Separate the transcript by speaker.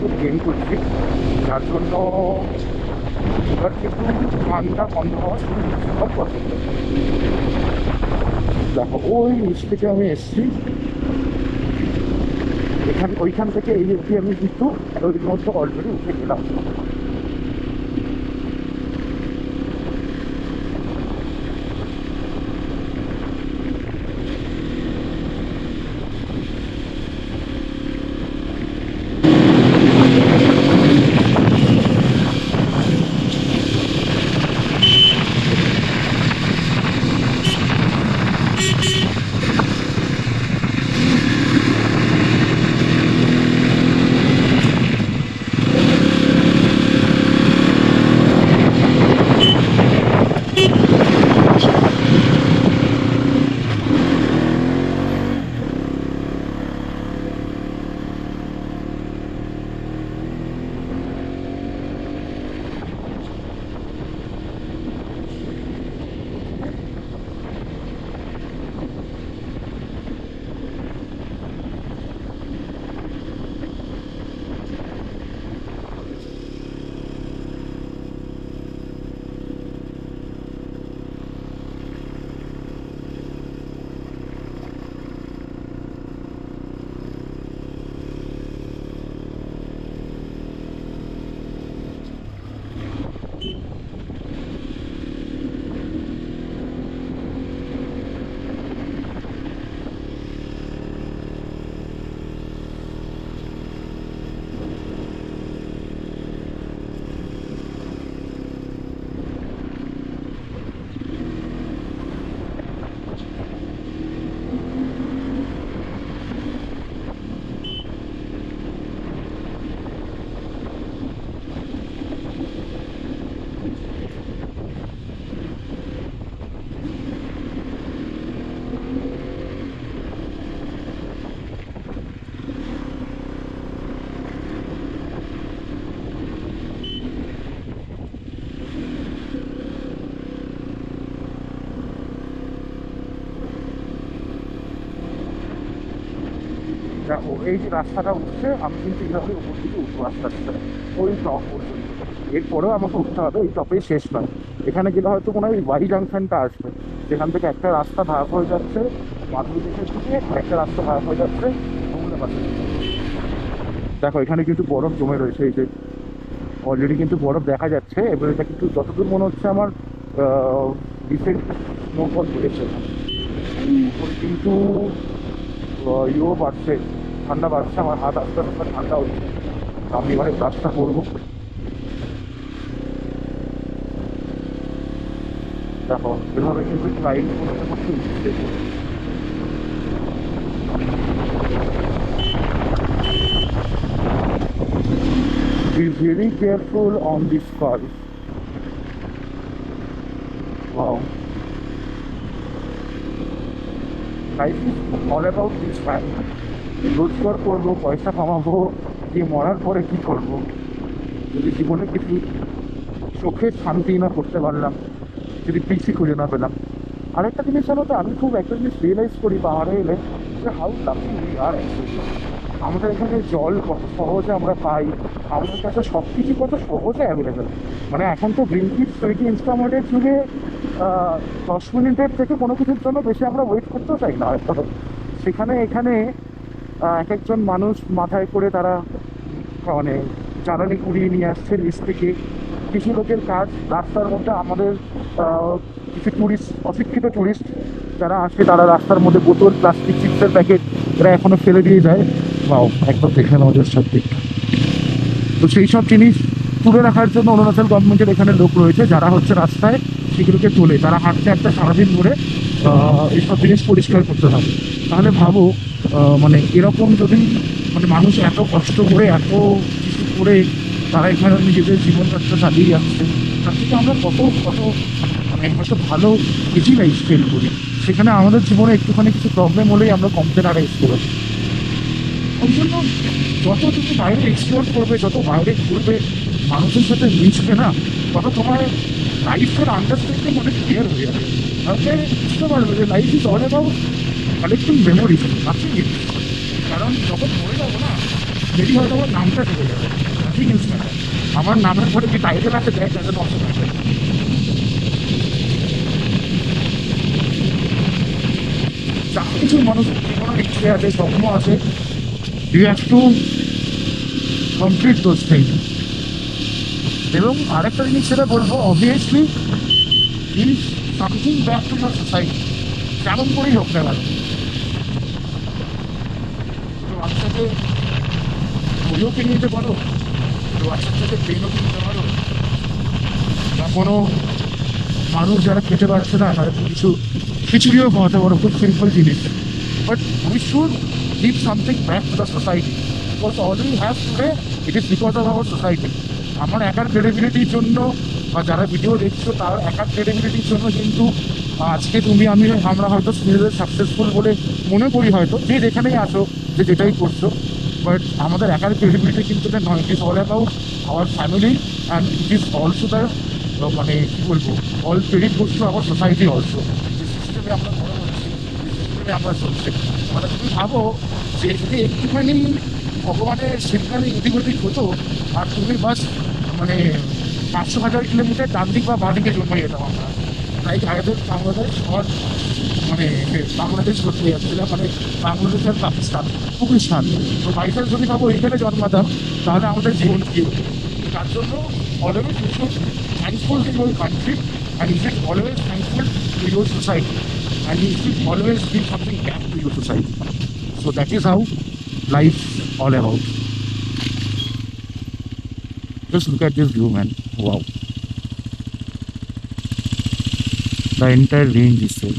Speaker 1: একটু গেইন করছি, যার জন্য এবার কিন্তু গানটা বন্ধ হওয়া শুরু হচ্ছে। সব পছন্দ দেখো, ওই নিচ থেকে আমি এসছি, ওইখান থেকে এই অবধি আমি কিন্তু ওই মধ্যে অলরেডি উঠে গেলাম। দেখো, এই যে রাস্তাটা উঠছে, আমি কিন্তু এইভাবে উপর দিকে উঠবো আস্তে আস্তে ওই টপ পর্যন্ত। এরপরেও আমাকে উঠতে হবে, এই টপেই শেষ নয়। এখানে গেলে হয়তো কোনো ওই ওয়াই জাংশনটা আসবে, যেখান থেকে একটা রাস্তা ভাগ হয়ে যাচ্ছে মাধুরী দিকের দিকে, একটা রাস্তা ভাগ হয়ে যাচ্ছে মঙ্গলা পাশে। দেখো, এখানে কিন্তু বরফ জমে রয়েছে, এই যে অলরেডি কিন্তু বরফ দেখা যাচ্ছে। এবার এটা কিন্তু যতদূর মনে হচ্ছে আমার রিসেন্ট স্নোফল পড়েছে, কিন্তু ইয়েও বাড়ছে, ঠান্ডা বাড়ছে, আমার হাত আস্তে আস্তে ঠান্ডা হচ্ছে। আমি এবারে কাজটা করবো। দেখো, এভাবে কিন্তু ট্রাইল করতে করতে উঠছে। Be very careful on this curve. Wow. Life is all about this man. রোজগার করবো, পয়সা কামাবো, দিয়ে মরার পরে কি করবো? যদি জীবনে কিছু চোখে শান্তি না করতে পারলাম, যদি পিসি খুঁজে না পেলাম। আরেকটা জিনিস জানো তো, আমি খুব একটা জিনিস রিয়েলাইজ করি পাহাড়ে এলে, যে how lucky we are actually. আমাদের এখানে জল কত সহজে আমরা পাই, আমাদের কাছে সব কিছু কত সহজে অ্যাভেলেবেল। মানে এখন তো ব্লিঙ্কিট, সুইগি, ইনস্টামার্টের যুগে 10 মিনিটের থেকে কোনো কিছুর জন্য বেশি আমরা ওয়েট করতেও চাই না হয়তো। সেখানে এখানে এক একজন মানুষ মাথায় করে তারা মানে জ্বালানি কুড়িয়ে নিয়ে আসছে নিচ থেকে। কিছু লোকের কাজ রাস্তার মধ্যে আমাদের কিছু টুরিস্ট, অশিক্ষিত টুরিস্ট যারা আসে, তারা রাস্তার মধ্যে বোতল, প্লাস্টিক, চিপসের প্যাকেট এরা এখনো ফেলে দিয়ে যায়। বাও, একবার দেখে আমাদের সব দিকটা। তো সেই সব জিনিস তুলে রাখার জন্য অরুণাচল গভর্নমেন্টের এখানে লোক রয়েছে, যারা হচ্ছে রাস্তায় সেগুলোকে তোলে। তারা হাঁটতে হাঁটতে সারাদিন ধরে এইসব জিনিস পরিষ্কার করতে হবে। তাহলে ভাবো, মানে এরকম যদি মানে মানুষ এত কষ্ট করে, এত কিছু করে তারা এখানে নিজেদের জীবনযাত্রা চালিয়ে যাচ্ছে, তার থেকে আমরা কত কত মানে হয়তো ভালো ইজি লাইফ স্পেন্ড করি। সেখানে আমাদের জীবনে একটুখানি কিছু প্রবলেম হলেই আমরা কমপ্লেন আরাইজ করে। ওই জন্য যত তুমি বাইরে এক্সপ্লোর করবে, যত বাইরে ঘুরবে, মানুষের সাথে মিশবে না, তত তোমার লাইফের আন্ডারস্ট্যান্ডিং অনেক ক্লিয়ার হয়ে যাবে। তাহলে বুঝতে পারবে যে life is all about collecting memories, nothing it. কারণ যখন মরে যাবো না, মেবি হয়তো আমার নামটা চলে যাবে, ঠিক আছে। আমার নামের পরে কি টাইটেল আছে দেখ, তাদের অপশন আছে। যা কিছু মানুষের জীবনের ইচ্ছে আছে, স্বপ্ন আছে, you have to complete those things. এবং আরেকটা জিনিস সেটা বলবো, obviously is something back to your society, কেমন করেই হোক না কেন। তো বাচ্চাকে বইও কিনে নিতে পারো, তো বাচ্চার সাথে পেনও কিনতে পারো, বা কোনো মানুষ যারা খেতে পারছে না তাদের কিছু খিচুড়িও খাওয়াতে পারো, খুব সিম্পল জিনিস। But we should give something back to the society, because all we have today it is because of our society. আমার একার ক্রেডিবিলিটির জন্য বা যারা ভিডিও দেখছো তার একার ক্রেডিবিলিটির জন্য কিন্তু আজকে তুমি আমরা হয়তো সাকসেসফুল বলে মনে করি, হয়তো যে যেখানেই আসো, যে যেটাই করছো, বাট আমাদের একার ক্রেডিবিলিটি কিন্তু এটা নয়। It is all about our family and it is also the মানে কী বলবো, all credit goes to our society also. যে সিস্টেমে আমরা বড় হচ্ছি, যে সিস্টেমে আমরা চলছি, মানে তুমি ভাবো যে যদি একটুখানি ভগবানের সেখানে এদিক ওদিক হতো আর তুমি বাস মানে 500,000 কিলোমিটার ডান দিক বা বাঁ দিকে জন্মে যেতাম আমরা, তাই আগেদের বাংলাদেশ আর মানে বাংলাদেশ করতে যাচ্ছিলাম, মানে বাংলাদেশ আর পাকিস্তান, পাকিস্তান। তো বাইচান্স যদি ভাবো এখানে জন্মাতাম তাহলে আমাদের জীবন কি হতো। তার জন্য always you should thankful to your country and you should always thankful to your society and you should always give something back to your society. So that is how life all about. Just look at this view, man. Wow. The entire range is there.